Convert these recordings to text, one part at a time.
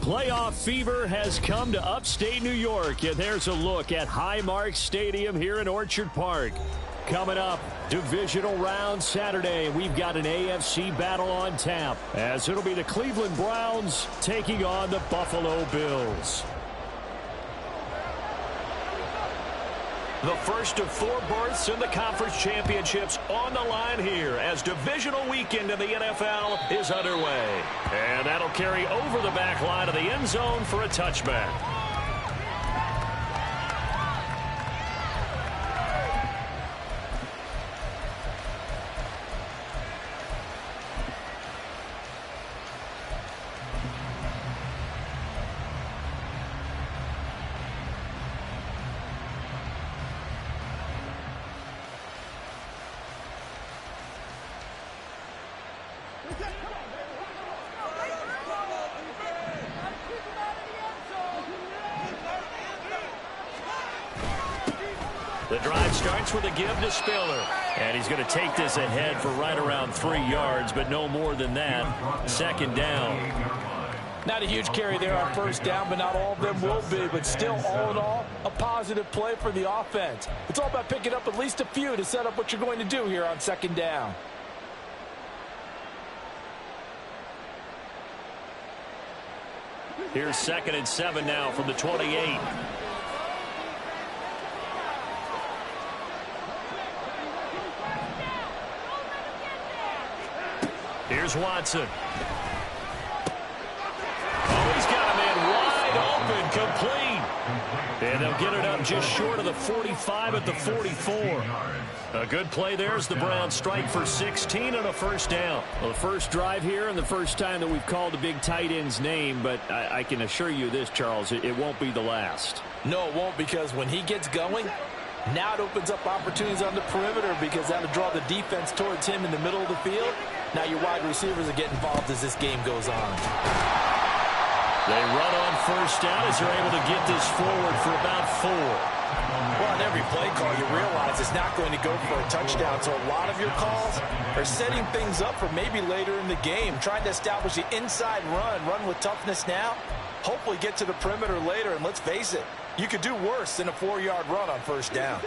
Playoff fever has come to upstate New York, and there's a look at Highmark Stadium here in Orchard Park. Coming up, divisional round Saturday, we've got an AFC battle on tap, as it'll be the Cleveland Browns taking on the Buffalo Bills. The first of 4 berths in the conference championships on the line here as divisional weekend in the NFL is underway. And that'll carry over the back line of the end zone for a touchback. The drive starts with a give to Spiller. And he's going to take this ahead for right around 3 yards, but no more than that. Second down. Not a huge carry there on first down, but not all of them will be. But still, all in all, a positive play for the offense. It's all about picking up at least a few to set up what you're going to do here on second down. Here's 2nd and 7 now from the 28. Here's Watson. Oh, he's got a man wide open, complete. And they'll get it up just short of the 45 at the 44. A good play there as the Browns strike for 16 and a first down. Well, the first drive here and the first time that we've called a big tight end's name, but I can assure you this, Charles, it won't be the last. No, it won't, because when he gets going, now it opens up opportunities on the perimeter because that'll draw the defense towards him in the middle of the field. Now your wide receivers will get involved as this game goes on. They run on first down as they're able to get this forward for about 4. Well, on every play call, you realize it's not going to go for a touchdown. So a lot of your calls are setting things up for maybe later in the game, trying to establish the inside run with toughness now, hopefully get to the perimeter later. And let's face it, you could do worse than a 4-yard run on first down.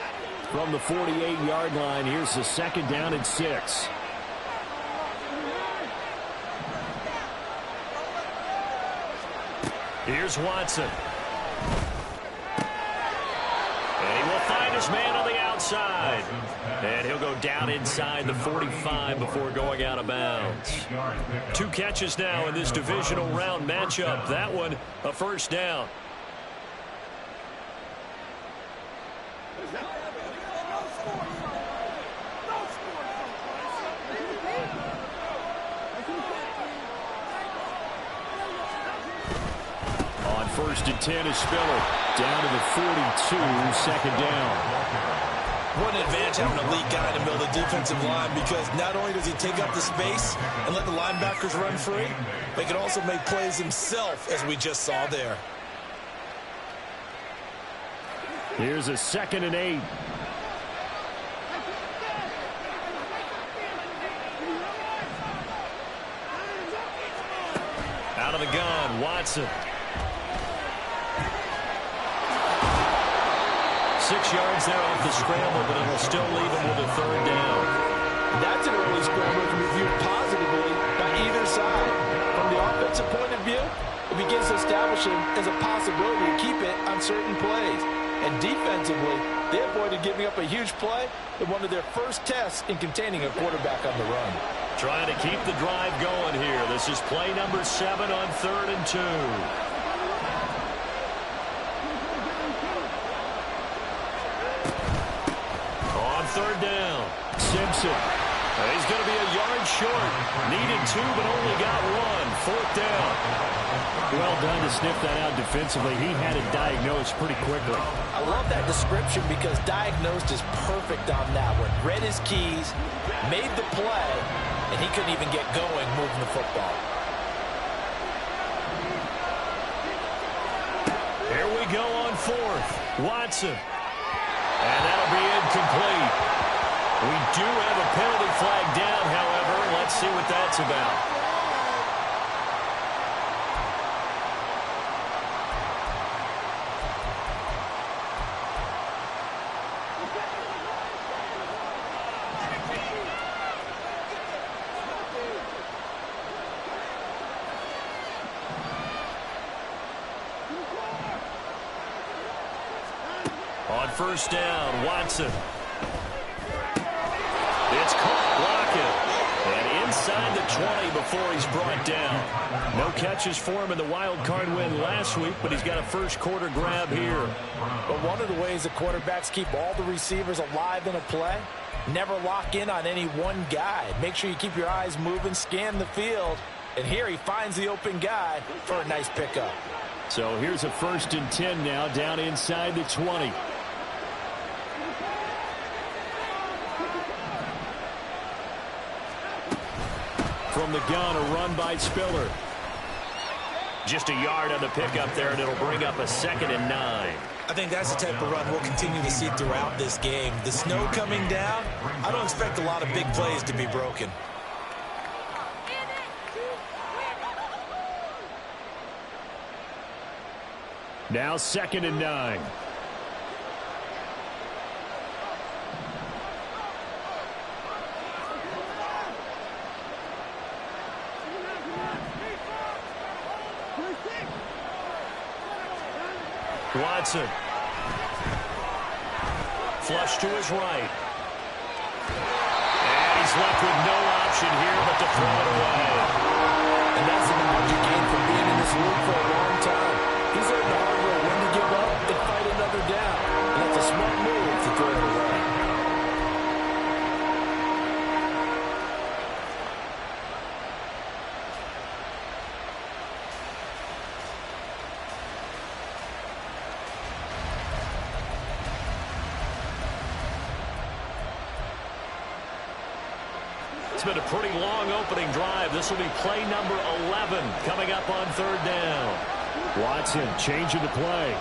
From the 48-yard line, here's the 2nd down and 6. Here's Watson. And he will find his man on the outside. And he'll go down inside the 45 before going out of bounds. 2 catches now in this divisional round matchup. That one, a first down. First and 10 is Spiller. Down to the 42, 2nd down. What an advantage having an elite guy in the middle of the defensive line, because not only does he take up the space and let the linebackers run free, but he can also make plays himself, as we just saw there. Here's a 2nd and 8. Out of the gun, Watson. 6 yards there off the scramble, but it'll still leave him with a 3rd down. That's an early scramble that can be viewed positively by either side. From the offensive point of view, it begins to establish it as a possibility to keep it on certain plays. And defensively, they avoided giving up a huge play in one of their first tests in containing a quarterback on the run. Trying to keep the drive going here. This is play number 7 on 3rd and 2. Third down. Simpson. He's going to be a yard short. Needed 2, but only got 1. 4th down. Well done to sniff that out defensively. He had it diagnosed pretty quickly. I love that description because diagnosed is perfect on that one. Read his keys, made the play, and he couldn't even get going moving the football. Here we go on 4th. Watson. And that'll be incomplete. We do have a penalty flag down, however. Let's see what that's about. On first down, Watson. It's caught blocking. And inside the 20 before he's brought down. No catches for him in the wild card win last week, but he's got a first quarter grab here. But one of the ways the quarterbacks keep all the receivers alive in a play, never lock in on any one guy. Make sure you keep your eyes moving, scan the field. And here he finds the open guy for a nice pickup. So here's a 1st and 10 now, down inside the 20. From the gun, a run by Spiller. Just a yard on the pickup there, and it'll bring up a 2nd and 9. I think that's the type of run we'll continue to see throughout this game. The snow coming down, I don't expect a lot of big plays to be broken. Now 2nd and 9. Watson. Flush to his right. And he's left with no option here but to throw it away. And that's the knowledge you gain from being in this league for a long time. He's learned the hard way when to give up and fight another down. And that's a smart move to throw it away. It's been a pretty long opening drive. This will be play number 11 coming up on 3rd down. Watson changing the play.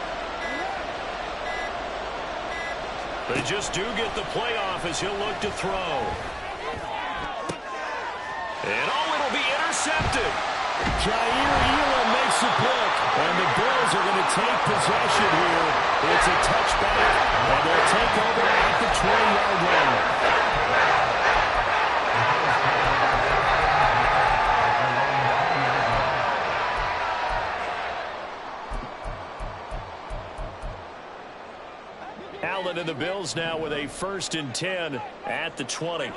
They just do get the play off as he'll look to throw. And it'll be intercepted. Jair Elam makes the pick, and the Bills are going to take possession here. It's a touchback, and they'll take over at the 20-yard line. Allen and the Bills now with a 1st and 10 at the 20.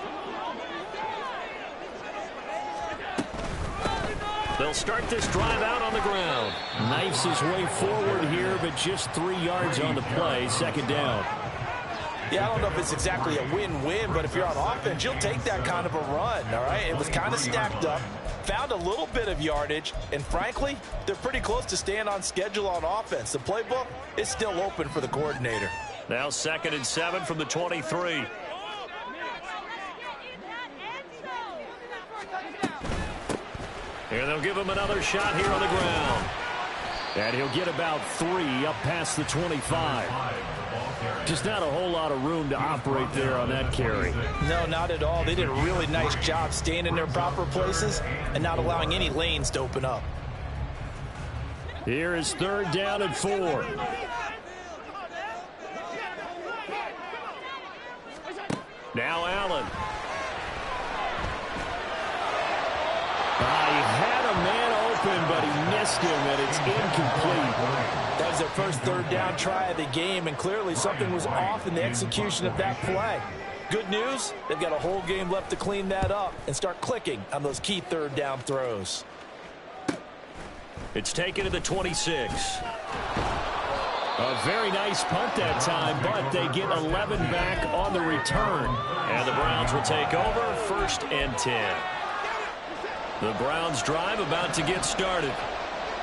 They'll start this drive out on the ground. Knifes his way forward here, but just 3 yards on the play. 2nd down. Yeah, I don't know if it's exactly a win-win, but if you're on offense, you'll take that kind of a run, all right? It was kind of stacked up, found a little bit of yardage, and frankly, they're pretty close to staying on schedule on offense. The playbook is still open for the coordinator. Now 2nd and 7 from the 23. And they'll give him another shot here on the ground. And he'll get about 3 up past the 25. Just not a whole lot of room to operate there on that carry. No, not at all. They did a really nice job staying in their proper places and not allowing any lanes to open up. Here is 3rd down and 4. Now Allen. He had a man open, but he missed him, and it's incomplete. That was their first 3rd down try of the game, and clearly something was off in the execution of that play. Good news, they've got a whole game left to clean that up and start clicking on those key 3rd down throws. It's taken to the 26. A very nice punt that time, but they get 11 back on the return. And the Browns will take over 1st and 10. The Browns drive about to get started.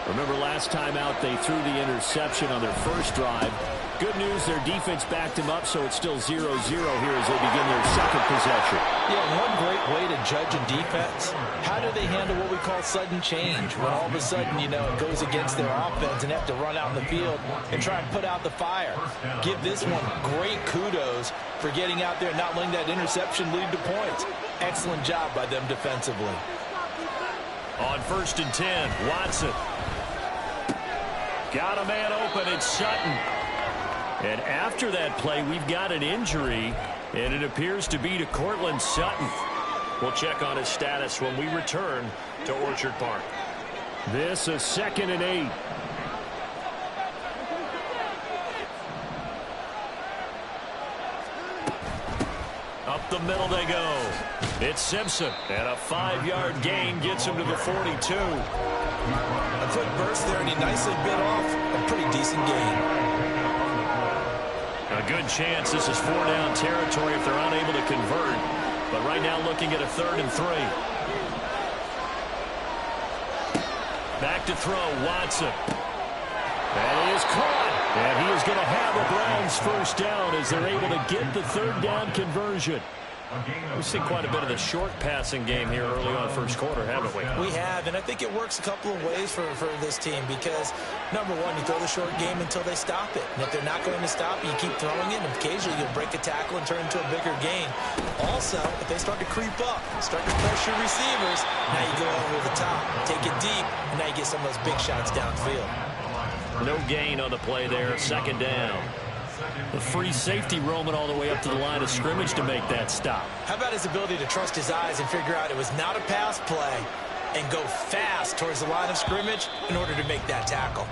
Remember last time out they threw the interception on their first drive. Good news, their defense backed him up, so it's still 0-0 here as they begin their 2nd possession. Yeah, one great way to judge a defense, how do they handle what we call sudden change? When all of a sudden, you know, it goes against their offense and have to run out in the field and try and put out the fire. Give this one great kudos for getting out there and not letting that interception lead to points. Excellent job by them defensively. On 1st and 10, Watson. Got a man open, it's Sutton. And after that play, we've got an injury, and it appears to be to Cortland Sutton. We'll check on his status when we return to Orchard Park. This is 2nd and 8. Up the middle they go. It's Simpson, and a 5-yard gain gets him to the 42. A quick burst there, and he nicely bit off a pretty decent gain. A good chance this is 4-down territory if they're unable to convert. But right now looking at a 3rd and 3. Back to throw, Watson. That is caught. And he is going to have a Browns first down as they're able to get the 3rd down conversion. We've seen quite a bit of the short passing game here early on first quarter, haven't we? We have, and I think it works a couple of ways for this team because, number one, you throw the short game until they stop it. And if they're not going to stop it, you keep throwing it, and occasionally you'll break a tackle and turn into a bigger gain. Also, if they start to creep up, start to pressure receivers, now you go over the top, take it deep, and now you get some of those big shots downfield. No gain on the play there, 2nd down. The free safety roaming all the way up to the line of scrimmage to make that stop. How about his ability to trust his eyes and figure out it was not a pass play and go fast towards the line of scrimmage in order to make that tackle?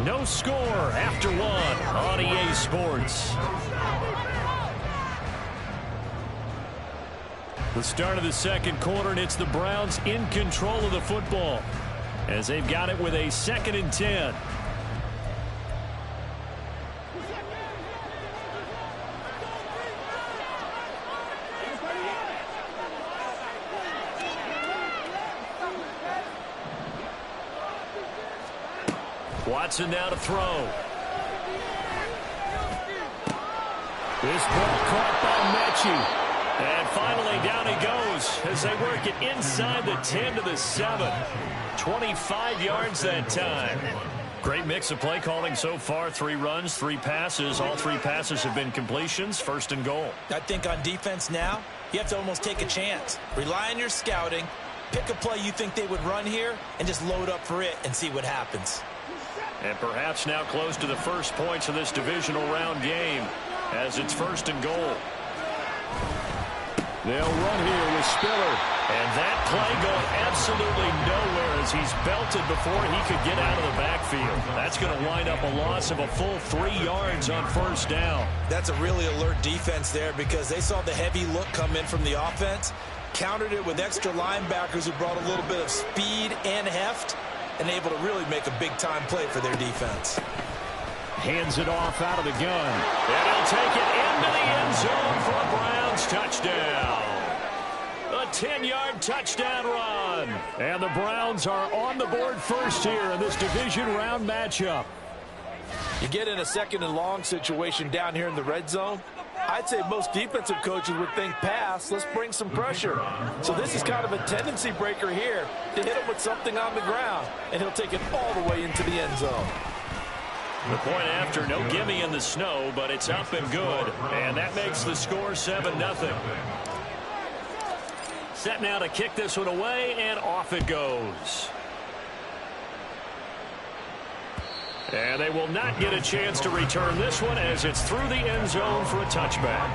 No score after 1 on EA Sports. The start of the 2nd quarter, and it's the Browns in control of the football as they've got it with a 2nd and 10. Watson now to throw. This ball caught by Mechie. And finally down he goes as they work it inside the 10 to the 7. 25 yards that time. Great mix of play calling so far. 3 runs, 3 passes. All 3 passes have been completions. 1st and goal. I think on defense now, you have to almost take a chance. Rely on your scouting. Pick a play you think they would run here and just load up for it and see what happens. And perhaps now close to the first points of this divisional round game as it's 1st and goal. They'll run here with Spiller. And that play going absolutely nowhere as he's belted before he could get out of the backfield. That's going to wind up a loss of a full 3 yards on 1st down. That's a really alert defense there because they saw the heavy look come in from the offense, countered it with extra linebackers who brought a little bit of speed and heft, and able to really make a big-time play for their defense. Hands it off out of the gun. And he'll take it into the end zone for a Browns touchdown. A 10-yard touchdown run. And the Browns are on the board first here in this division round matchup. You get in a 2nd and long situation down here in the red zone. I'd say most defensive coaches would think pass, let's bring some pressure. So this is kind of a tendency breaker here to hit him with something on the ground, and he'll take it all the way into the end zone. The point after, no gimme in the snow, but it's up and good. And that makes the score 7-0. Set now to kick this one away, and off it goes. And they will not get a chance to return this one as it's through the end zone for a touchback.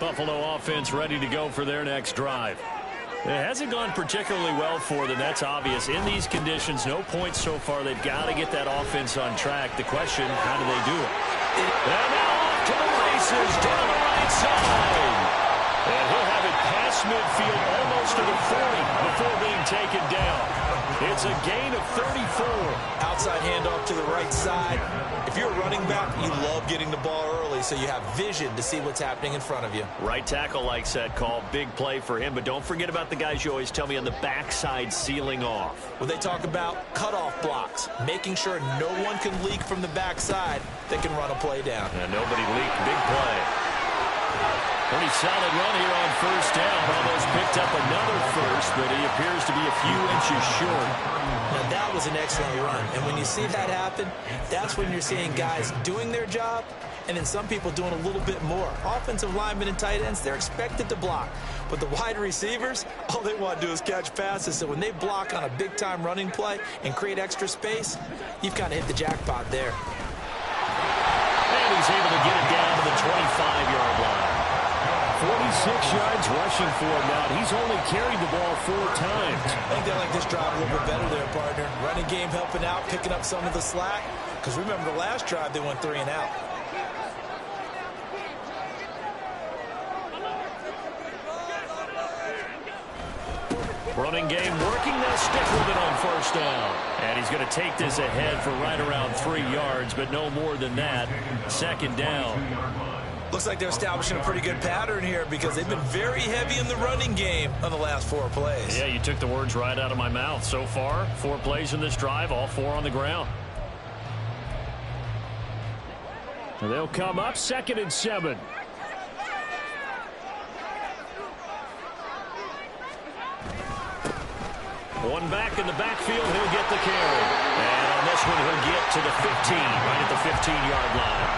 Buffalo offense ready to go for their next drive. It hasn't gone particularly well for them. That's obvious. In these conditions, no points so far. They've got to get that offense on track. The question, how do they do it? And now off to the races down the right side. And he'll have it past midfield almost to the 40 before being taken down. It's a gain of 34. Outside handoff to the right side. If you're a running back, you love getting the ball early so you have vision to see what's happening in front of you. Right tackle likes that call. Big play for him. But don't forget about the guys you always tell me on the backside sealing off. When they talk about cutoff blocks, making sure no one can leak from the backside that can run a play down. And nobody leaked. Big play. Pretty solid run here on 1st down. Almost picked up another first, but he appears to be a few inches short. Now that was an excellent run. And when you see that happen, that's when you're seeing guys doing their job and then some people doing a little bit more. Offensive linemen and tight ends, they're expected to block. But the wide receivers, all they want to do is catch passes. So when they block on a big-time running play and create extra space, you've kind of hit the jackpot there. And he's able to get it down to the 25-yard line. 46 yards rushing for him now. He's only carried the ball 4 times. I think they like this drive a little bit better there, partner. Running game helping out, picking up some of the slack. because remember the last drive they went 3 and out. Running game working. They'll stick with it on first down. And he's going to take this ahead for right around 3 yards, but no more than that. Second down. Looks like they're establishing a pretty good pattern here because they've been very heavy in the running game on the last 4 plays. Yeah, you took the words right out of my mouth. So far, 4 plays in this drive, all 4 on the ground. And they'll come up 2nd and 7. One back in the backfield, he'll get the carry. And on this one, he'll get to the 15, right at the 15-yard line.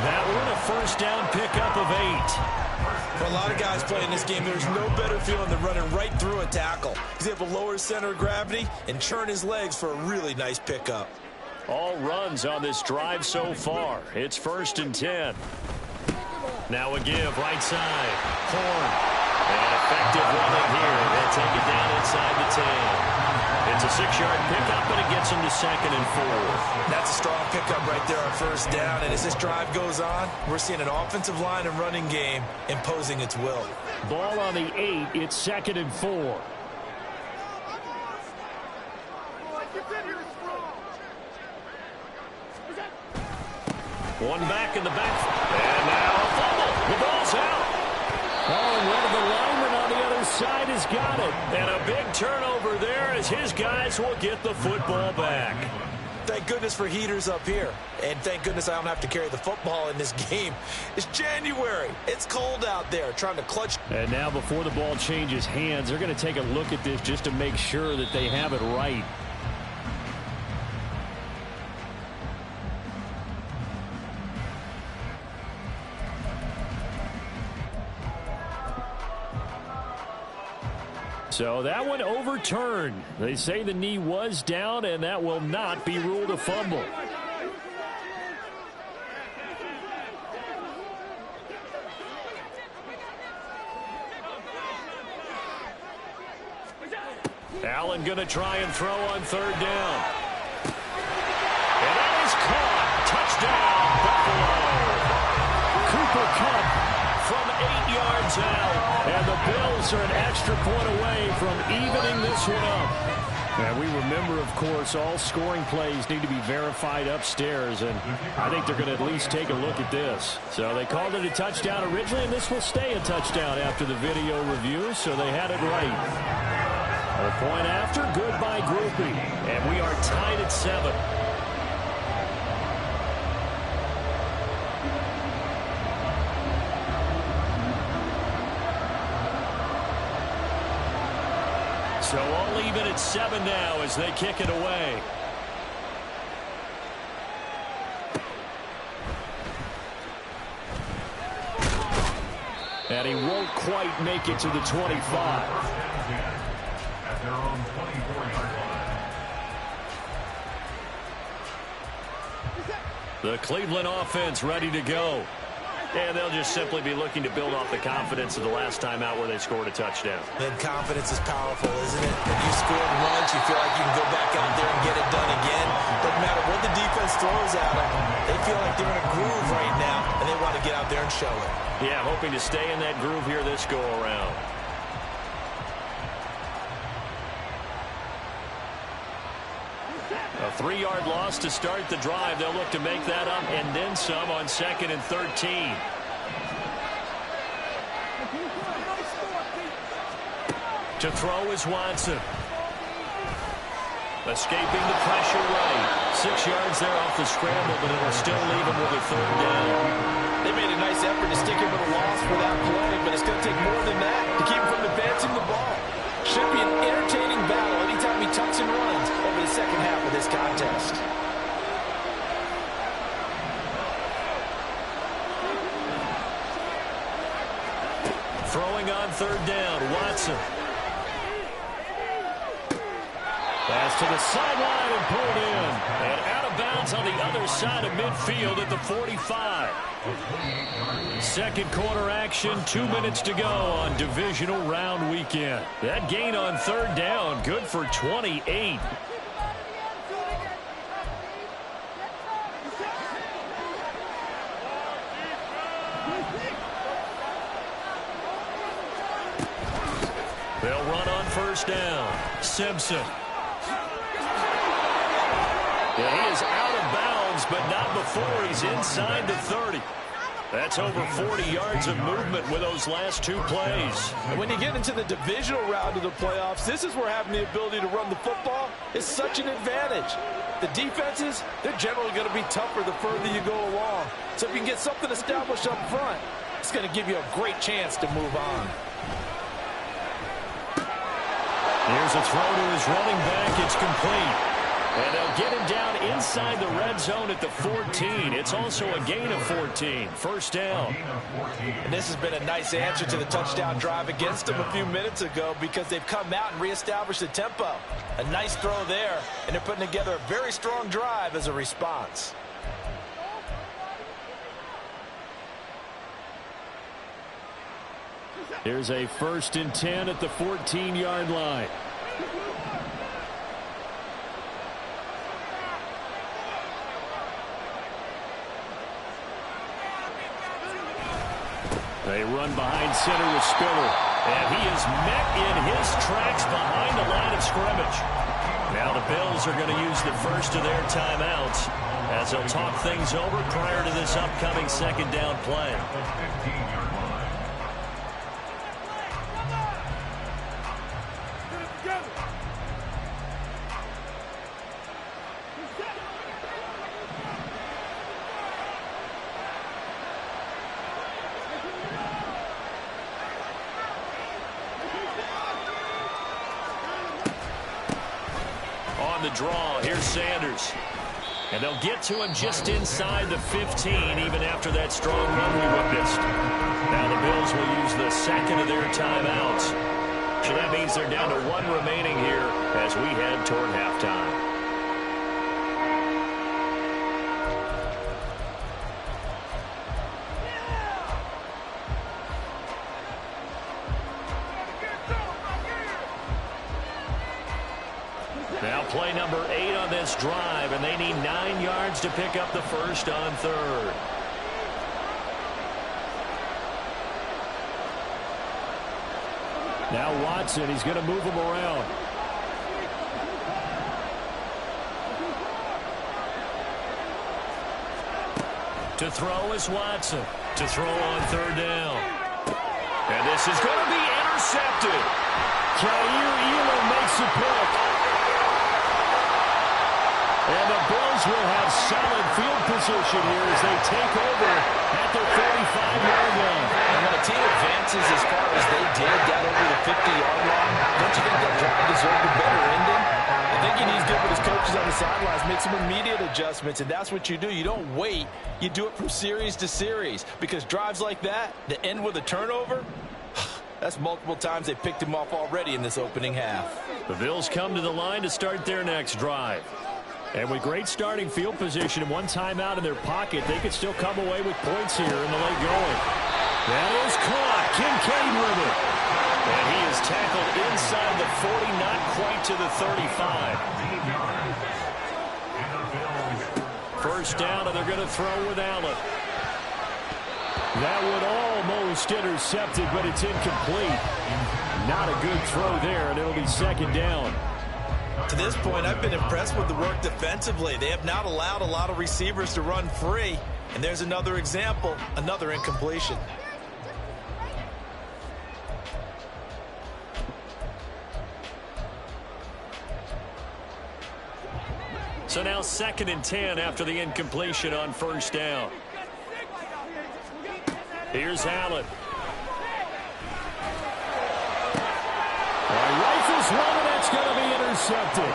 That one, a first down pickup of 8. For a lot of guys playing this game, there's no better feeling than running right through a tackle. He's able to lower his center of gravity and churn his legs for a really nice pickup. All runs on this drive so far. It's 1st and 10. Now a give, right side. Horn. And effective running here. They'll take it down inside the 10. It's a 6-yard pickup, and it gets them to 2nd and 4. That's a strong pickup right there on first down. And as this drive goes on, we're seeing an offensive line and running game imposing its will. Ball on the 8. It's 2nd and 4. One back in the back. And now a fumble. The ball's out. Oh, and one of the linemen on the other side has got it. And a big turnover there as his guys will get the football back. Thank goodness for heaters up here. And thank goodness I don't have to carry the football in this game. It's January. It's cold out there trying to clutch. And now before the ball changes hands, they're going to take a look at this just to make sure that they have it right. So that one overturned. They say the knee was down, and that will not be ruled a fumble. Allen going to try and throw on 3rd down. And that is caught. Touchdown, Buffalo. Cooper Kupp from 8 yards out. And the Bills are an extra point away from evening this one up. And we remember, of course, all scoring plays need to be verified upstairs. And I think they're going to at least take a look at this. So they called it a touchdown originally, and this will stay a touchdown after the video review. So they had it right. A point after, goodbye groupie. And we are tied at 7. So all even at 7 now as they kick it away. And he won't quite make it to the 25. The Cleveland offense ready to go. And they'll just simply be looking to build off the confidence of the last time out where they scored a touchdown. And confidence is powerful, isn't it? When you scored once, you feel like you can go back out there and get it done again. Doesn't matter what the defense throws at them. They feel like they're in a groove right now, and they want to get out there and show it. Yeah, hoping to stay in that groove here this go-around. A 3-yard loss to start the drive. They'll look to make that up and then some on 2nd and 13. To throw is Watson. Escaping the pressure right. 6 yards there off the scramble, but it'll still leave him with a 3rd down. They made a nice effort to stick him with a loss for that play, but it's going to take more than that to keep him from advancing the ball. Should be an entertaining battle anytime he tucks and runs over the second half of this contest. Throwing on 3rd down, Watson. Pass to the sideline and pulled in. And out of bounds on the other side of midfield at the 45. Second quarter action, 2 minutes to go on divisional round weekend. That gain on 3rd down, good for 28. They'll run on first down. Simpson. Yeah, he is out of bounds, but not before he's inside the 30. That's over 40 yards of movement with those last two plays. And when you get into the divisional round of the playoffs, this is where having the ability to run the football is such an advantage. The defenses, they're generally going to be tougher the further you go along. So if you can get something established up front, it's going to give you a great chance to move on. Here's a throw to his running back. It's complete. And they'll get him down inside the red zone at the 14. It's also a gain of 14. First down. And this has been a nice answer to the touchdown drive against them a few minutes ago because they've come out and reestablished the tempo. A nice throw there, and they're putting together a very strong drive as a response. Here's a 1st and 10 at the 14-yard line. They run behind center with Spiller. And he is met in his tracks behind the line of scrimmage. Now the Bills are going to use the first of their timeouts as they'll talk things over prior to this upcoming second down play. Draw. Here's Sanders. And they'll get to him just inside the 15, even after that strong run we witnessed. Now the Bills will use the second of their timeouts. So that means they're down to one remaining here as we head toward halftime. Now play number 8 on this drive, and they need 9 yards to pick up the first on 3rd. Now Watson, he's going to move him around. To throw is Watson. To throw on 3rd down. And this is going to be intercepted. Jair Elam makes a pick. And the Bills will have solid field position here as they take over at their 45-yard line. And when a team advances as far as they did, got over the 50-yard line, don't you think that drive deserved a better ending? I think he needs to get with his coaches on the sidelines, make some immediate adjustments, and that's what you do. You don't wait. You do it from series to series because drives like that end with a turnover, that's multiple times they picked him off already in this opening half. The Bills come to the line to start their next drive. And with great starting field position and one timeout in their pocket, they could still come away with points here in the late going. That is caught. Kincaid with it. And he is tackled inside the 40, not quite to the 35. First down, and they're going to throw with Allen. That would almost intercept it, but it's incomplete. Not a good throw there, and it'll be second down. To this point, I've been impressed with the work defensively. They have not allowed a lot of receivers to run free. And there's another example, another incompletion. So now 2nd and 10 after the incompletion on first down. Here's Allen. Rifles one, and that's going to be intercepted.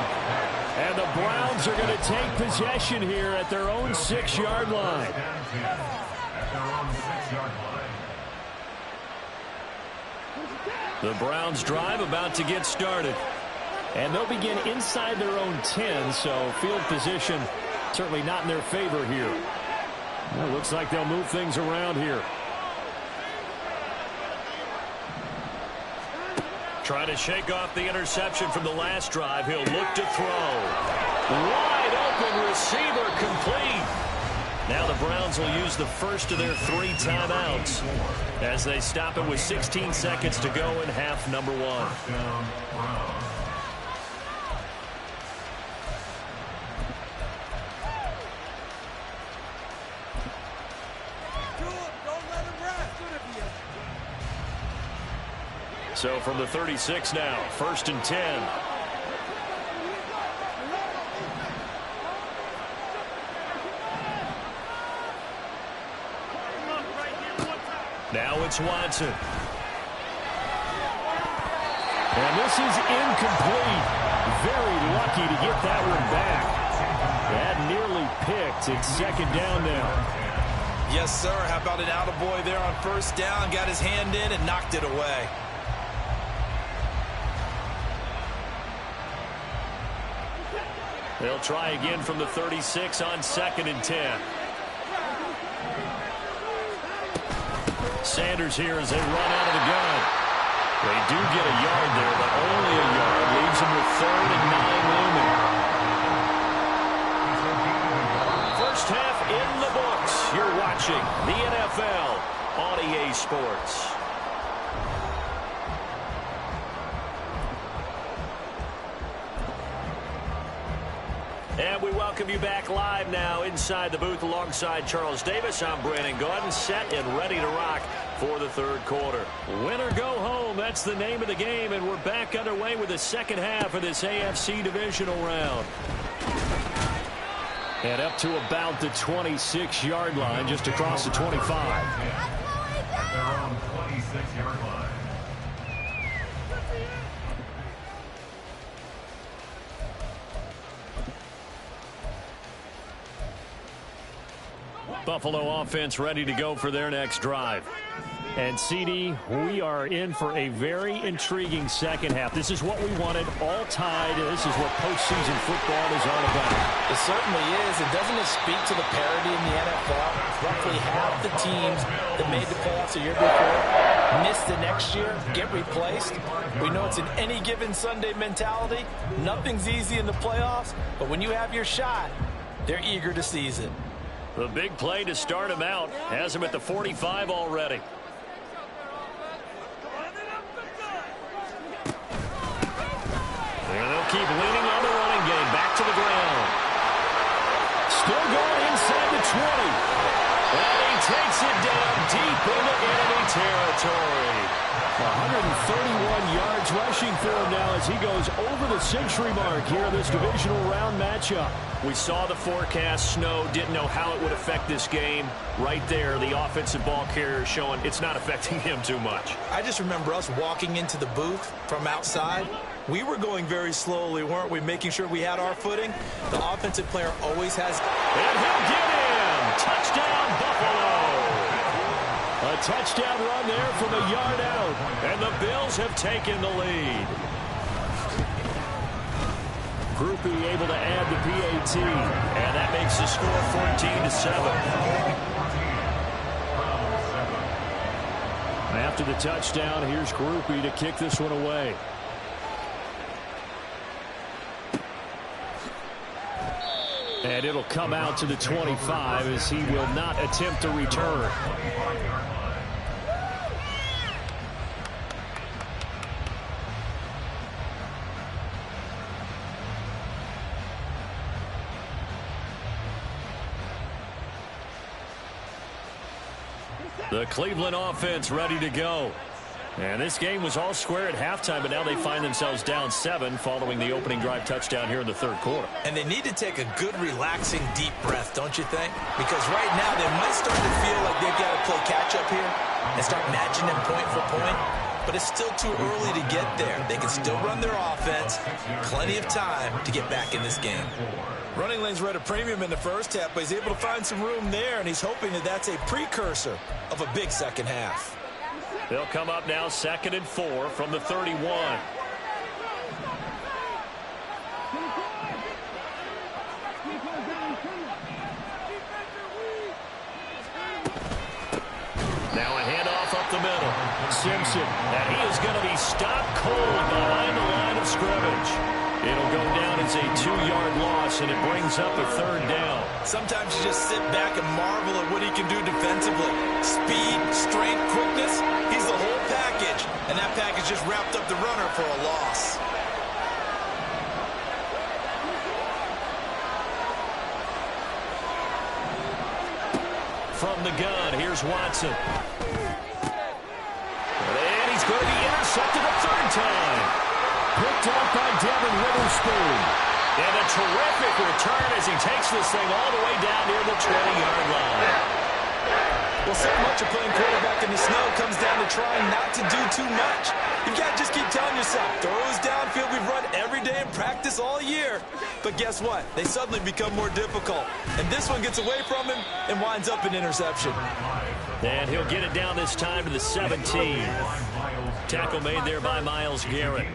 And the Browns are going to take possession here at their own 6-yard line. The Browns drive about to get started. And they'll begin inside their own 10, so field position certainly not in their favor here. Well, looks like they'll move things around here. Trying to shake off the interception from the last drive. He'll look to throw. Wide open receiver complete. Now the Browns will use the first of their 3 timeouts as they stop it with 16 seconds to go in half number 1. So from the 36 now, 1st and 10. Now it's Watson. And this is incomplete. Very lucky to get that one back. That nearly picked. It's 2nd down now. Yes, sir. How about an attaboy there on 1st down? Got his hand in and knocked it away. They'll try again from the 36 on 2nd and 10. Sanders here as they run out of the gun. They do get a yard there, but only a yard. Leaves them with 3rd and 9 looming. First half in the books. You're watching the NFL on EA Sports. And we welcome you back live now inside the booth alongside Charles Davis. I'm Brandon Gaudin, set and ready to rock for the 3rd quarter. Win or go home, that's the name of the game, and we're back underway with the 2nd half of this AFC Divisional round. And up to about the 26-yard line, just across the 25. They're on the 26-yard line. Buffalo offense ready to go for their next drive. And, CD, we are in for a very intriguing 2nd half. This is what we wanted, all tied. This is what postseason football is all about. It certainly is. And doesn't it speak to the parity in the NFL? Roughly half the teams that made the playoffs a year before missed the next year, get replaced. We know it's an any given Sunday mentality. Nothing's easy in the playoffs, but when you have your shot, they're eager to seize it. The big play to start him out has him at the 45 already. And they'll keep leaning on the running game. Back to the ground. Still going inside the 20. And he takes it down deep into enemy territory. 131 yards rushing for him now as he goes over the century mark here in this divisional round matchup. We saw the forecast snow, didn't know how it would affect this game. Right there, the offensive ball carrier showing it's not affecting him too much. I just remember us walking into the booth from outside. We were going very slowly, weren't we, making sure we had our footing? The offensive player always has. And he'll get him! Touchdown, Buffalo! A touchdown run there from a yard out. And the Bills have taken the lead. Groupie able to add the PAT. And that makes the score 14-7. After the touchdown, here's Groupie to kick this one away. And it'll come out to the 25 as he will not attempt to return. The Cleveland offense ready to go. And this game was all square at halftime, but now they find themselves down 7 following the opening drive touchdown here in the 3rd quarter. And they need to take a good, relaxing, deep breath, don't you think? Because right now they might start to feel like they've got to play catch-up here and start matching them point for point. But it's still too early to get there. They can still run their offense. Plenty of time to get back in this game. Running lanes were at a premium in the first half, but he's able to find some room there, and he's hoping that that's a precursor of a big second half. They'll come up now 2nd and 4 from the 31. Now a handoff up the middle. Simpson, and he is going to be stopped cold behind the line of scrimmage. It'll go down as a 2-yard loss, and it brings up a 3rd down. Sometimes you just sit back and marvel at what he can do defensively. Speed, strength, quickness, he's the whole package. And that package just wrapped up the runner for a loss. From the gun, here's Watson. And he's going to be intercepted a 3rd time. Picked up by Devin Witherspoon. And a terrific return as he takes this thing all the way down near the 20-yard line. Well, so much of playing quarterback in the snow comes down to trying not to do too much. You've got to just keep telling yourself, throws downfield we've run every day in practice all year. But guess what? They suddenly become more difficult. And this one gets away from him and winds up an interception. And he'll get it down this time to the 17. Tackle made there by Myles Garrett.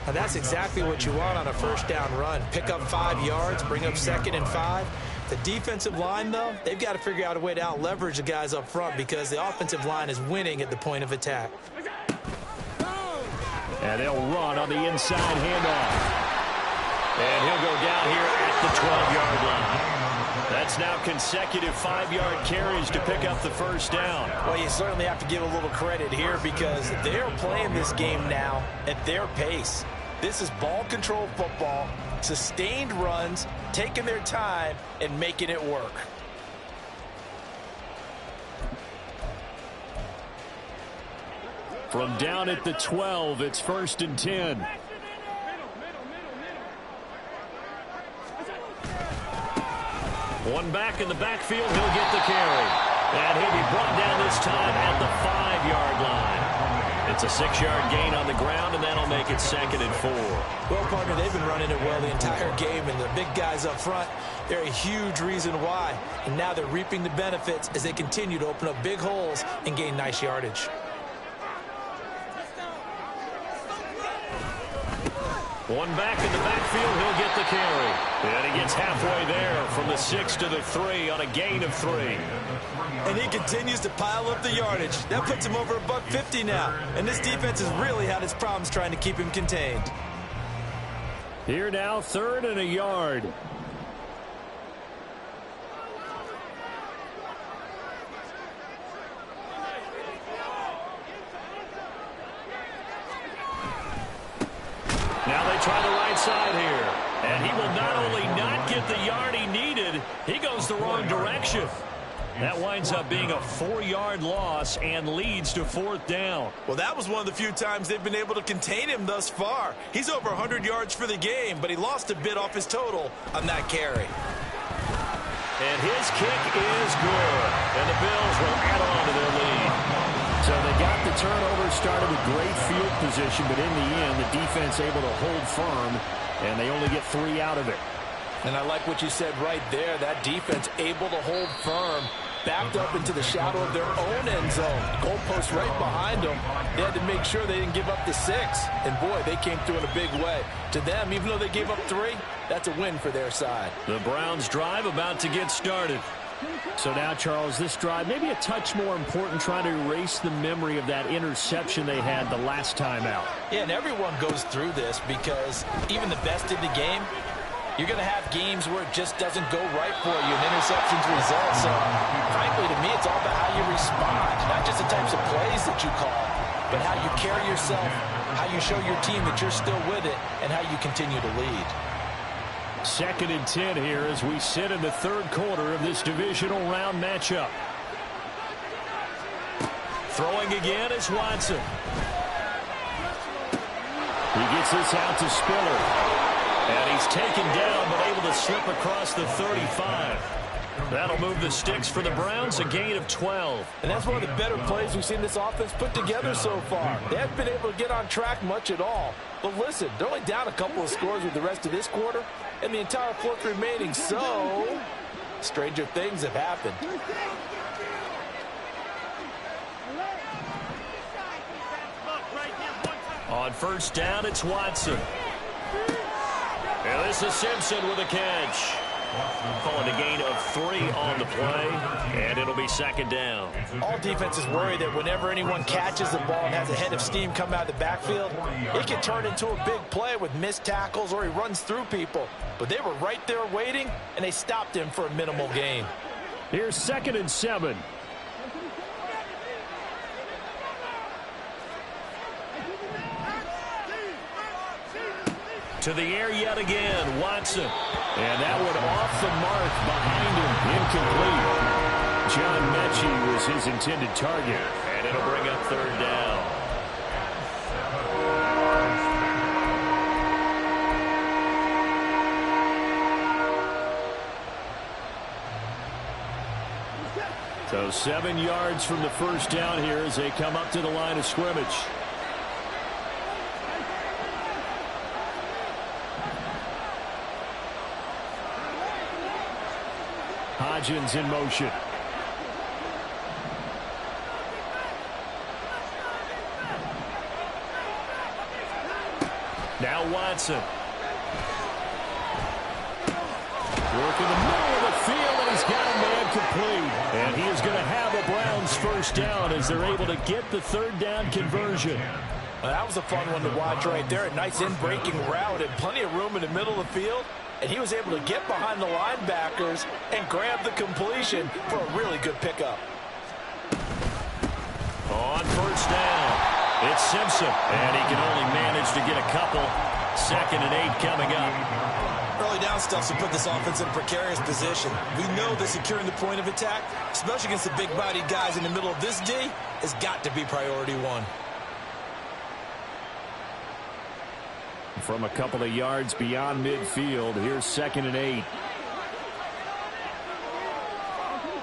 Now that's exactly what you want on a 1st down run. Pick up 5 yards, bring up 2nd and 5. The defensive line, though, they've got to figure out a way to out-leverage the guys up front because the offensive line is winning at the point of attack. And they'll run on the inside handoff. And he'll go down here at the 12-yard line. That's now consecutive 5-yard carries to pick up the 1st down. Well, you certainly have to give a little credit here because they're playing this game now at their pace. This is ball control football, sustained runs, taking their time, and making it work. From down at the 12, it's 1st and 10. One back in the backfield, he'll get the carry. And he'll be brought down this time at the 5-yard line. It's a 6-yard gain on the ground, and that'll make it 2nd and 4. Well, partner, they've been running it well the entire game, and the big guys up front, they're a huge reason why. And now they're reaping the benefits as they continue to open up big holes and gain nice yardage. One back in the backfield, he'll get the carry. And he gets halfway there from the 6 to the 3 on a gain of 3. And he continues to pile up the yardage. That puts him over $150 now. And this defense has really had its problems trying to keep him contained. Here now, 3rd and a yard. Now they try the right side here. And he will not only not get the yard he needed, he goes the wrong direction. That winds up being a 4-yard loss and leads to 4th down. Well, that was one of the few times they've been able to contain him thus far. He's over 100 yards for the game, but he lost a bit off his total on that carry. And his kick is good. And the Bills will add on to their lead. So they got the turnover, started with great field position, but in the end, the defense able to hold firm, and they only get 3 out of it. And I like what you said right there. That defense able to hold firm, backed up into the shadow of their own end zone. Goalpost right behind them. They had to make sure they didn't give up the 6. And, boy, they came through in a big way. To them, even though they gave up 3, that's a win for their side. The Browns drive about to get started. So now, Charles, this drive maybe a touch more important, trying to erase the memory of that interception they had the last time out. Yeah, and everyone goes through this because even the best in the game, you're going to have games where it just doesn't go right for you and interceptions result. So, frankly, to me, it's all about how you respond, not just the types of plays that you call, but how you carry yourself, how you show your team that you're still with it, and how you continue to lead. 2nd and 10 here as we sit in the 3rd quarter of this divisional round matchup. Throwing again is Watson. He gets this out to Spiller. And he's taken down but able to slip across the 35. That'll move the sticks for the Browns, a gain of 12. And that's one of the better plays we've seen this offense put together so far. They haven't been able to get on track much at all. But listen, they're only down a couple of scores with the rest of this quarter and the entire 4th remaining. So, stranger things have happened. On 1st down, it's Watson. And this is Simpson with a catch. Calling a gain of 3 on the play, and it'll be second down. All defenses worry that whenever anyone catches the ball and has a head of steam come out of the backfield, it can turn into a big play with missed tackles or he runs through people. But they were right there waiting, and they stopped him for a minimal gain. Here's 2nd and 7. To the air yet again, Watson. And that one off the mark behind him, incomplete. John Mechie was his intended target, and it'll bring up 3rd down. So 7 yards from the first down here as they come up to the line of scrimmage. Hodgins in motion. Now Watson. Work in the middle of the field, and he's got a man complete. And he is going to have a Browns first down as they're able to get the 3rd down conversion. Well, that was a fun one to watch right there. A nice in-breaking route and plenty of room in the middle of the field. And he was able to get behind the linebackers and grab the completion for a really good pickup. On first down, it's Simpson. And he can only manage to get a couple. 2nd and 8 coming up. Early down stuff will put this offense in a precarious position. We know that securing the point of attack, especially against the big-bodied guys in the middle of this D, has got to be priority 1. From a couple of yards beyond midfield, here's 2nd and 8.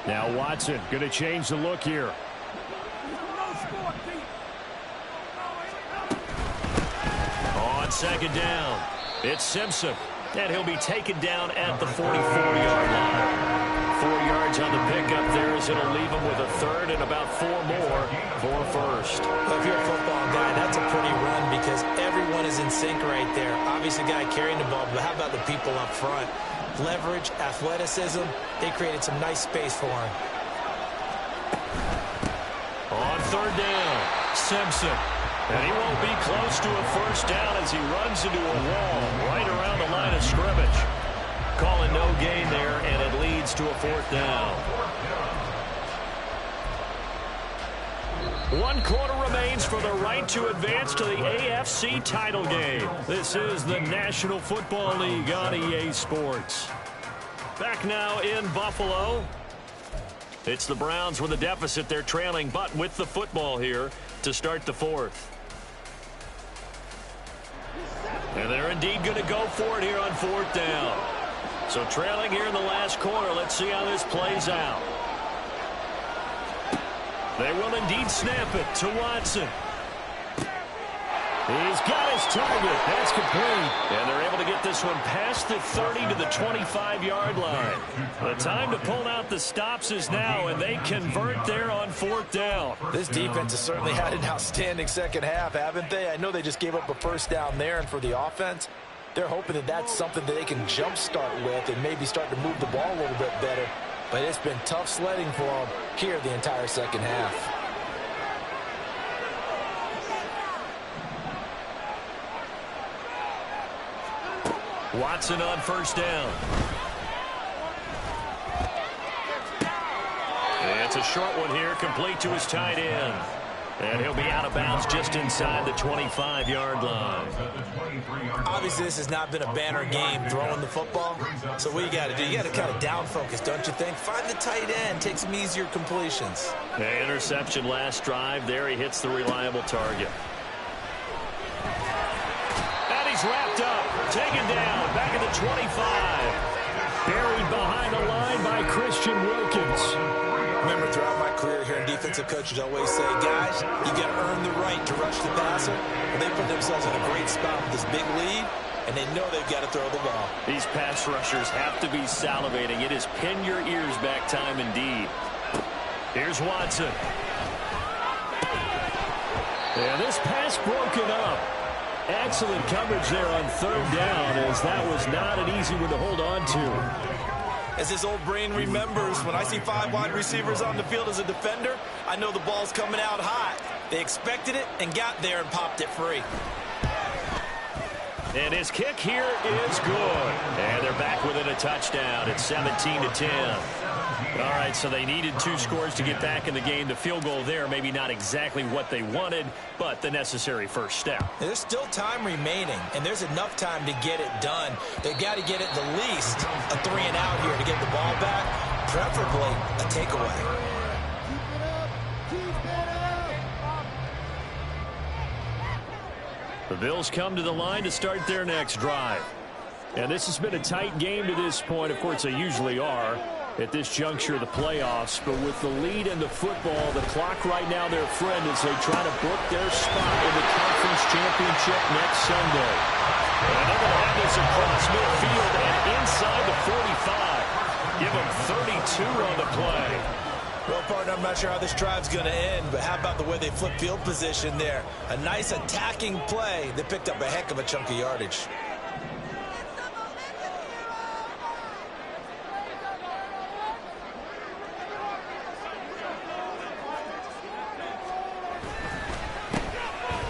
Now Watson going to change the look here. On 2nd down, it's Simpson. And he'll be taken down at the 44-yard line. 4 yards on the pickup there as it'll leave him with a 3rd and about 4 more for first. Well, if you're a football guy, that's a pretty run because everyone is in sync right there. Obviously, the guy carrying the ball, but how about the people up front? Leverage, athleticism, they created some nice space for him. On 3rd down, Simpson. And he won't be close to a first down as he runs into a wall right around the line of scrimmage. Calling no gain there, and it leads to a 4th down. 1 quarter remains for the right to advance to the AFC title game. This is the National Football League on EA Sports. Back now in Buffalo. It's the Browns with a deficit. They're trailing, but with the football here to start the 4th. And they're indeed going to go for it here on 4th down. So trailing here in the last quarter. Let's see how this plays out. They will indeed snap it to Watson. He's got his target. That's complete. And they're able to get this one past the 30 to the 25-yard line. The time to pull out the stops is now, and they convert there on 4th down. This defense has certainly had an outstanding second half, haven't they? I know they just gave up a first down there, and for the offense, they're hoping that that's something that they can jumpstart with and maybe start to move the ball a little bit better. But it's been tough sledding for them here the entire second half. Watson on first down. It's a short one here, complete to his tight end. And he'll be out of bounds just inside the 25-yard line. Obviously, this has not been a banner game throwing the football. So what you got to do, you got to kind of down focus, don't you think? Find the tight end, take some easier completions. The interception last drive. There he hits the reliable target. And he's wrapped up, taken down, back at the 25. Buried behind the line by Christian Wilkins. Remember, throughout my career here in defensive coaches always say, guys, you got to earn the right to rush the passer. And they put themselves in a great spot with this big lead, and they know they've got to throw the ball. These pass rushers have to be salivating. It is pin your ears back time indeed. Here's Watson. And this pass broken up. Excellent coverage there on third down, as that was not an easy one to hold on to. As his old brain remembers, when I see 5 wide receivers on the field as a defender, I know the ball's coming out high. They expected it and got there and popped it free. And his kick here is good. And they're back within a touchdown. It's 17-10. All right, so they needed 2 scores to get back in the game. The field goal there, maybe not exactly what they wanted, but the necessary first step. There's still time remaining, and there's enough time to get it done. They've got to get it the least a 3 and out here to get the ball back, preferably a takeaway. The Bills come to the line to start their next drive. And this has been a tight game to this point. Of course, they usually are at this juncture of the playoffs. But with the lead in the football, the clock right now their friend as they try to book their spot in the conference championship next Sunday. And they're going to have this across midfield and inside the 45. Give them 32 on the play. Well, partner, I'm not sure how this drive's going to end, but how about the way they flip field position there? A nice attacking play that picked up a heck of a chunk of yardage.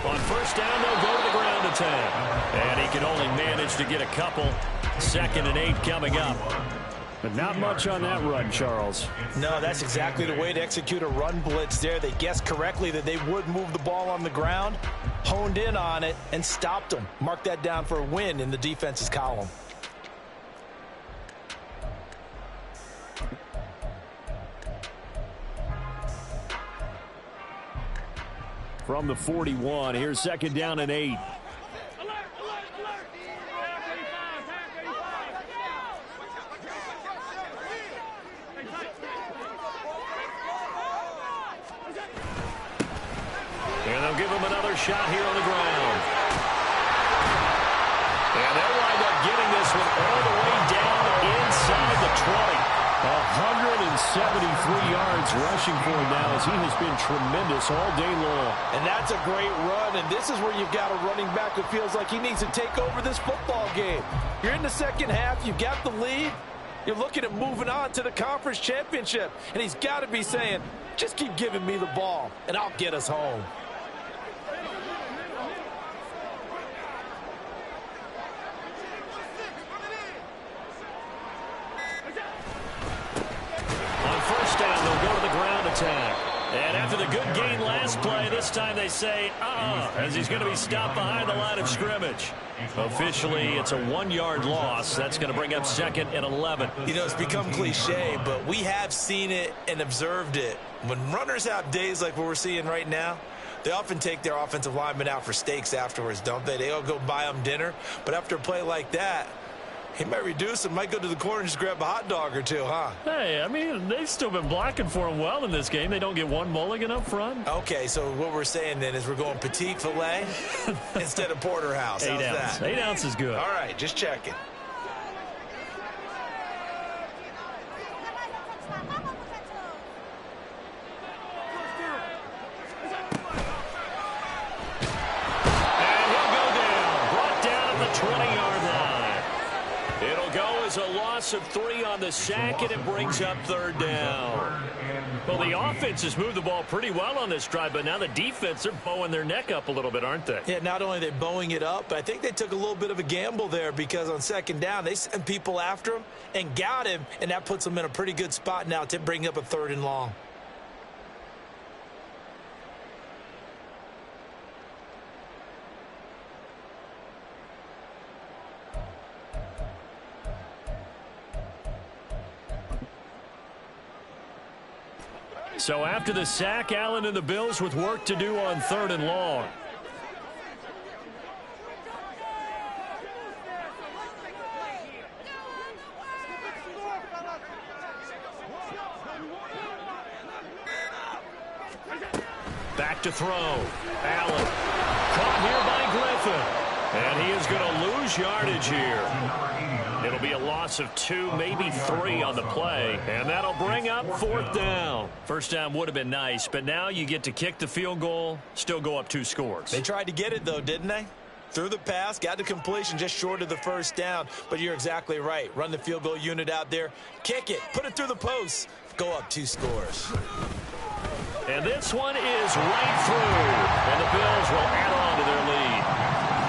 On first down, they'll go to the ground attack. And he can only manage to get a couple. 2nd and 8 coming up. But not much on that run, Charles. No, that's exactly the way to execute a run blitz there. They guessed correctly that they would move the ball on the ground, honed in on it, and stopped them. Mark that down for a win in the defense's column. From the 41, here's 2nd down and 8. And they'll give him another shot here on the ground. And they'll wind up getting this one all the way down inside the 20. 173 yards rushing for him now as he has been tremendous all day long. And that's a great run, and this is where you've got a running back who feels like he needs to take over this football game. You're in the second half, you've got the lead, you're looking at moving on to the conference championship, and he's got to be saying, just keep giving me the ball, and I'll get us home. And after the good gain last play, this time they say, as he's going to be stopped behind the line of scrimmage. Officially, it's a 1-yard loss. That's going to bring up 2nd and 11. You know, it's become cliche, but we have seen it and observed it. When runners have days like what we're seeing right now, they often take their offensive linemen out for steaks afterwards, don't they? They all go buy them dinner. But after a play like that, he might reduce and might go to the corner and just grab a hot dog or two, huh? Hey, I mean, they've still been blocking for him well in this game. They don't get one mulligan up front. Okay, so what we're saying then is we're going petite filet instead of porterhouse. How's that? 8 ounce is good. All right, just checking. And he'll go down. Brought down at the 20-yard line. It'll go as a loss of 3 on the sack, and it brings up 3rd down. Well, the offense has moved the ball pretty well on this drive, but now the defense, they're bowing their neck up a little bit, aren't they? Yeah, not only are they bowing it up, but I think they took a little bit of a gamble there because on 2nd down, they sent people after him and got him, and that puts them in a pretty good spot now to bring up a 3rd and long. So after the sack, Allen and the Bills with work to do on 3rd and long. Back to throw. Allen. Caught here by Griffin. And he is going to lose yardage here. It'll be a loss of 2, maybe 3 on the play. And that'll bring up 4th down. First down would have been nice, but now you get to kick the field goal, still go up 2 scores. They tried to get it, though, didn't they? Threw the pass, got the completion just short of the first down, but you're exactly right. Run the field goal unit out there, kick it, put it through the post, go up 2 scores. And this one is right through, and the Bills will add on to their lead.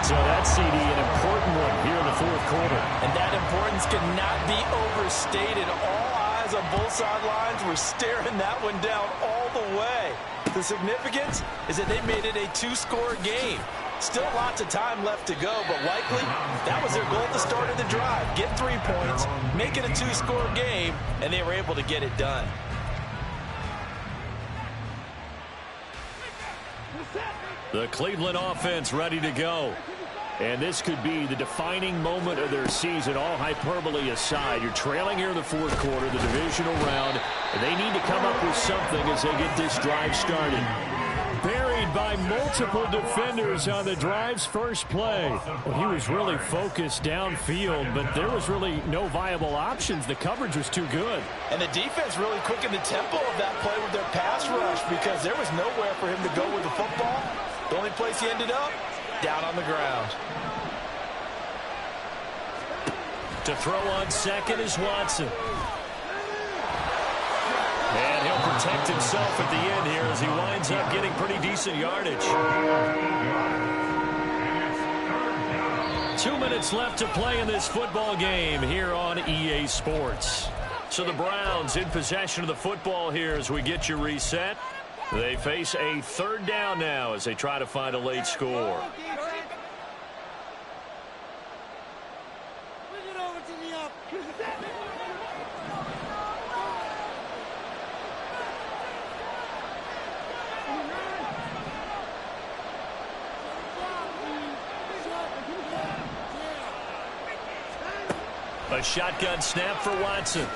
So that's, CD, an important one here in the fourth quarter. And that importance cannot be overstated. All eyes on both sidelines were staring that one down all the way. The significance is that they made it a 2-score game. Still lots of time left to go, but likely that was their goal at the start of the drive. Get 3 points, make it a 2-score game, and they were able to get it done. The Cleveland offense ready to go. And this could be the defining moment of their season, all hyperbole aside. You're trailing here in the fourth quarter, the divisional round, and they need to come up with something as they get this drive started. Buried by multiple defenders on the drive's first play. Well, he was really focused downfield, but there was really no viable options. The coverage was too good. And the defense really quickened the tempo of that play with their pass rush because there was nowhere for him to go with the football. The only place he ended up, down on the ground. To throw on second is Watson. And he'll protect himself at the end here as he winds up getting pretty decent yardage. 2 minutes left to play in this football game here on EA Sports. So the Browns in possession of the football here as we get you reset. They face a 3rd down now as they try to find a late score. A shotgun snap for Watson.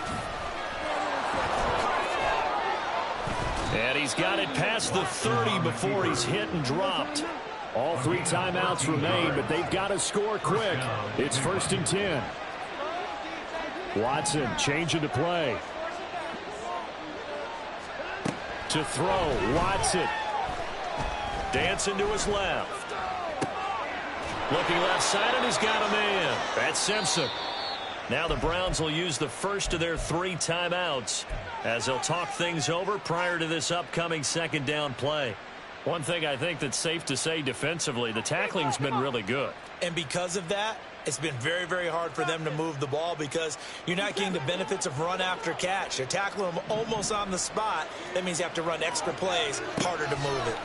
And he's got it past the 30 before he's hit and dropped. All 3 timeouts remain, but they've got to score quick. It's 1st and 10. Watson changing to play. To throw, Watson. Dancing to his left. Looking left side, and he's got a man. That's Simpson. Now the Browns will use the first of their 3 timeouts as they'll talk things over prior to this upcoming 2nd down play. One thing I think that's safe to say defensively, the tackling's been really good. And because of that, it's been very, very hard for them to move the ball because you're not getting the benefits of run after catch. You're tackling them almost on the spot. That means you have to run extra plays, harder to move it.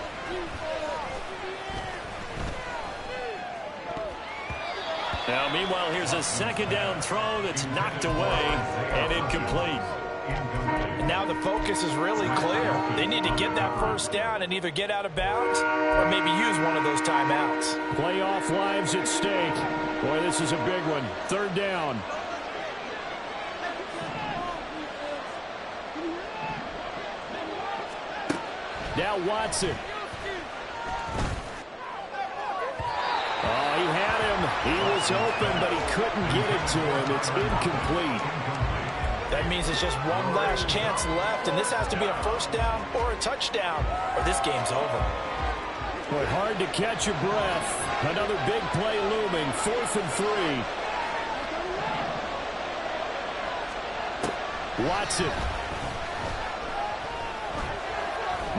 Now, meanwhile, here's a 2nd down throw that's knocked away and incomplete. And now the focus is really clear. They need to get that 1st down and either get out of bounds or maybe use one of those timeouts. Playoff lives at stake. Boy, this is a big one. 3rd down. Now Watson. Oh, he had him. He was open, but he couldn't get it to him. It's incomplete. That means it's just one last chance left, and this has to be a 1st down or a touchdown, or this game's over. Boy, hard to catch your breath. Another big play looming. 4th and 3. Watson.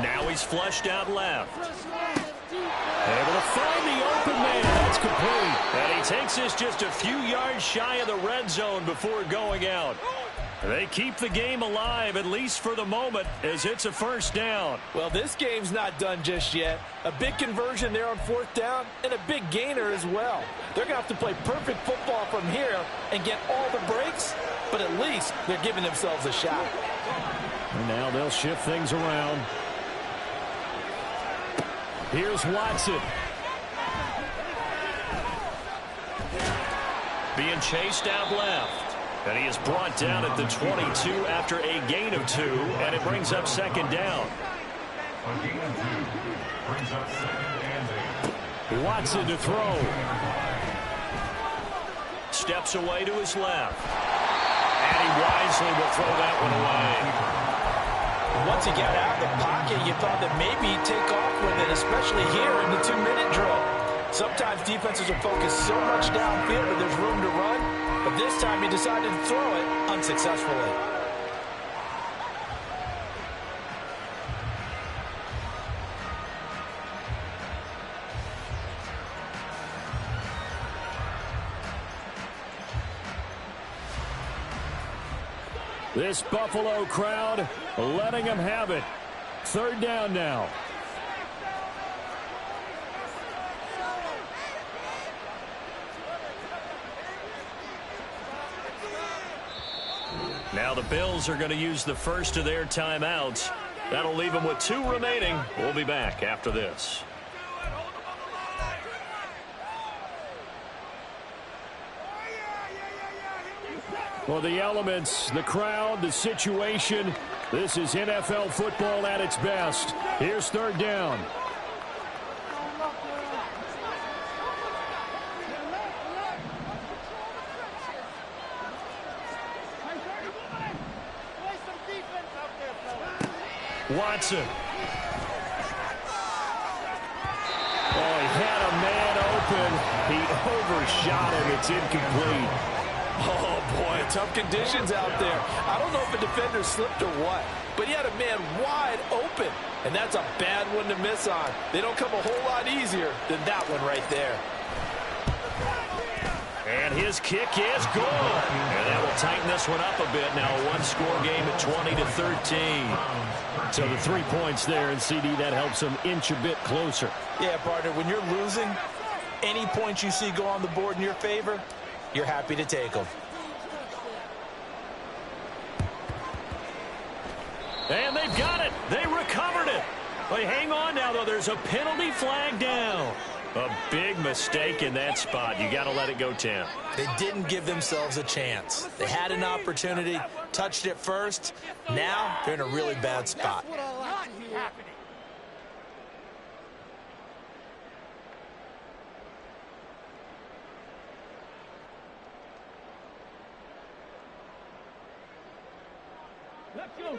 Now he's flushed out left. Able to find the open man. That's complete. And he takes this just a few yards shy of the red zone before going out. They keep the game alive, at least for the moment, as it's a 1st down. Well, this game's not done just yet. A big conversion there on 4th down and a big gainer as well. They're going to have to play perfect football from here and get all the breaks, but at least they're giving themselves a shot. And now they'll shift things around. Here's Watson. Being chased out left. And he is brought down at the 22 after a gain of 2, and it brings up 2nd down. A gain of 2 brings up 2nd and 8. Watson to throw. Steps away to his left. And he wisely will throw that one away. Once he got out of the pocket, you thought that maybe he'd take off with it, especially here in the 2-minute drill. Sometimes defenses are focused so much downfield that there's room to run, but this time he decided to throw it unsuccessfully. This Buffalo crowd letting them have it. Third down now. Now the Bills are going to use the first of their timeouts. That'll leave them with 2 remaining. We'll be back after this. Well, the elements, the crowd, the situation, this is NFL football at its best. Here's third down. Watson. Oh, he had a man open. He overshot him. It's incomplete. Oh, boy, tough conditions out there. I don't know if a defender slipped or what, but he had a man wide open, and that's a bad one to miss on. They don't come a whole lot easier than that one right there. And his kick is good. And that will tighten this one up a bit. Now a one-score game at 20-13. So the 3 points there, and CD, that helps them inch a bit closer. Yeah, partner, when you're losing, any points you see go on the board in your favor, you're happy to take them. And they've got it. They recovered it. They hang on now, though. There's a penalty flag down. A big mistake in that spot. You got to let it go 10. They didn't give themselves a chance. They had an opportunity, touched it first. Now they're in a really bad spot. Let's go.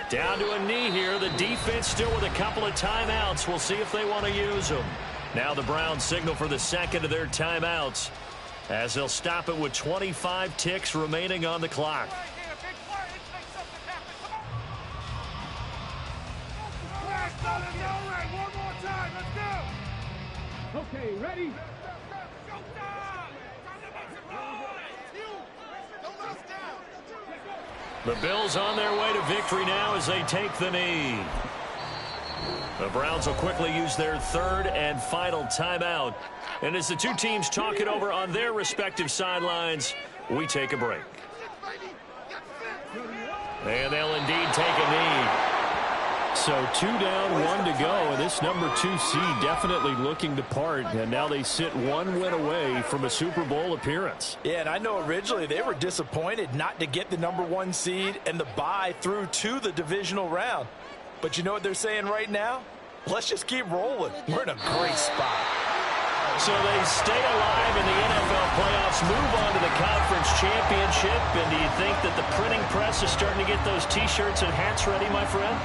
Down to a knee here. The defense still with a couple of timeouts. We'll see if they want to use them. Now the Browns signal for the second of their timeouts as they'll stop it with 25 ticks remaining on the clock. Okay, ready? The Bills on their way to victory now as they take the knee. The Browns will quickly use their third and final timeout. And as the two teams talk it over on their respective sidelines, we take a break. And they'll indeed take a knee. So 2 down, 1 to go, and this number 2 seed definitely looking to part, and now they sit 1 win away from a Super Bowl appearance. Yeah, and I know originally they were disappointed not to get the number 1 seed and the bye through to the divisional round. But you know what they're saying right now? Let's just keep rolling. We're in a great spot. So they stay alive in the NFL playoffs, move on to the conference championship, and do you think that the printing press is starting to get those T-shirts and hats ready, my friend?